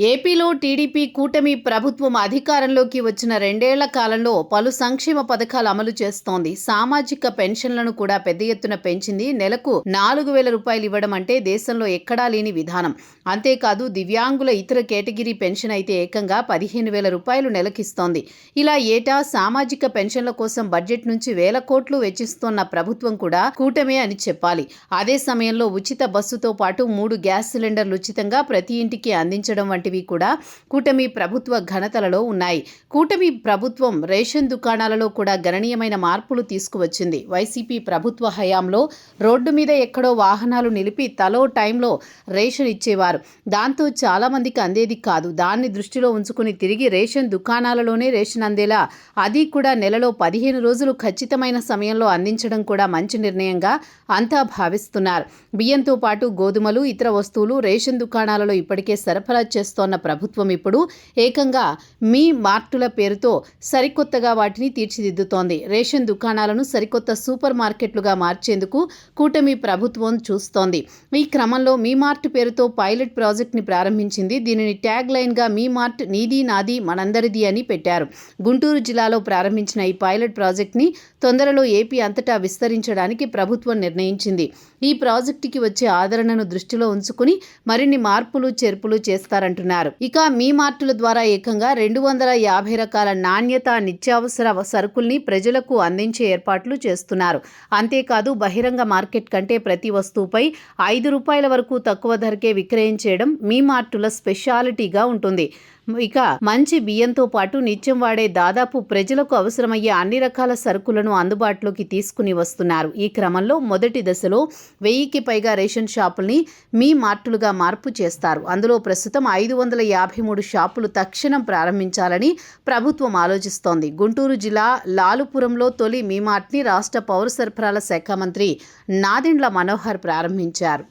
ఏపీలో టీడీపీ కూటమి ప్రభుత్వం అధికారంలోకి వచ్చిన 2 ఏళ్ల కాలంలో పలు సంక్షేమ పథకాలు అమలు చేస్తోంది. సామాజిక పెన్షన్లను కూడా పెద్ద ఎత్తున పెంచింది. నెలకు 4,000 రూపాయలు ఇవ్వడం అంటే దేశంలో ఎక్కడా లేని విధానం. అంతేకాదు దివ్యాంగుల ఇతర కేటగిరీ పెన్షన్ అయితే ఏకంగా 15,000 రూపాయలు నెలకిస్తోంది. ఇలా ఏటా సామాజిక పెన్షన్ల కోసం బడ్జెట్ నుంచి వేల కోట్లు వెచ్చిస్తోన్న ప్రభుత్వం కూడా కూటమే అని చెప్పాలి. అదే సమయంలో ఉచిత బస్సుతో పాటు 3 గ్యాస్ సిలిండర్లు ఉచితంగా ప్రతి ఇంటికి అందించడం వంటివి కూడా కూటమి ప్రభుత్వ ఘనతలలో ఉన్నాయి. కూటమి ప్రభుత్వం రేషన్ దుకాణాలలో కూడా గణనీయమైన మార్పులు తీసుకువచ్చింది. వైసీపీ ప్రభుత్వ హయాంలో రోడ్డు మీద ఎక్కడో వాహనాలు నిలిపి తలో టైంలో రేషన్ ఇచ్చేవారు. దాంతో చాలా మందికి అందేది కాదు. దాన్ని దృష్టిలో ఉంచుకుని తిరిగి రేషన్ దుకాణాలలోనే రేషన్ అందేలా, అది కూడా నెలలో 15 రోజులు ఖచ్చితమైన సమయంలో అందించడం కూడా మంచి నిర్ణయంగా అంతా భావిస్తున్నారు. బియ్యంతో పాటు గోధుమలు, ఇతర వస్తువులు రేషన్ దుకాణాలలో ఇప్పటికే సరఫరా చేస్తున్న ప్రభుత్వం ఇప్పుడు ఏకంగా మీ మార్టుల పేరుతో సరికొత్తగా వాటిని తీర్చిదిద్దుతోంది. రేషన్ దుకాణాలను సరికొత్త సూపర్ మార్కెట్లుగా మార్చేందుకు కూటమి ప్రభుత్వం చూస్తోంది. ఈ క్రమంలో మీ మార్ట్ పేరుతో పైలట్ ప్రాజెక్ట్ని ప్రారంభించింది. దీనిని ట్యాగ్ లైన్గా మీ మార్ట్ నీది నాది మనందరిది అని పెట్టారు. గుంటూరు జిల్లాలో ప్రారంభించిన ఈ పైలట్ ప్రాజెక్ట్ని తొందరలో ఏపీ అంతటా విస్తరించడానికి ప్రభుత్వం నిర్ణయించింది. ఈ ప్రాజెక్టుకి వచ్చే ఆదరణను దృష్టిలో ఉంచుకుని మరిన్ని మార్పులు చేర్పులు చేస్తారంటున్నారు. ఇక మీ మార్టుల ద్వారా ఏకంగా 250 రకాల నాణ్యత నిత్యావసర సరుకుల్ని ప్రజలకు అందించే ఏర్పాట్లు చేస్తున్నారు. అంతేకాదు బహిరంగ మార్కెట్ కంటే ప్రతి వస్తువుపై 5 రూపాయల వరకు తక్కువ ధరకే విక్రయించేయడం మీ మార్టుల స్పెషాలిటీగా ఉంటుంది. ఇక మంచి బియ్యంతో పాటు నిత్యం వాడే దాదాపు ప్రజలకు అవసరమయ్యే అన్ని రకాల సరుకులను అందుబాటులోకి తీసుకుని వస్తున్నారు. ఈ క్రమంలో మొదటి దశలో 1000కి పైగా రేషన్ షాపుల్ని మీ మార్టులుగా మార్పు చేస్తారు. అందులో ప్రస్తుతం 553 షాపులు తక్షణం ప్రారంభించాలని ప్రభుత్వం ఆలోచిస్తోంది. గుంటూరు జిల్లా లాలుపురంలో తొలి మీ మార్ట్ని రాష్ట్ర పౌర సరఫరాల శాఖ మంత్రి నాదెండ్ల మనోహర్ ప్రారంభించారు.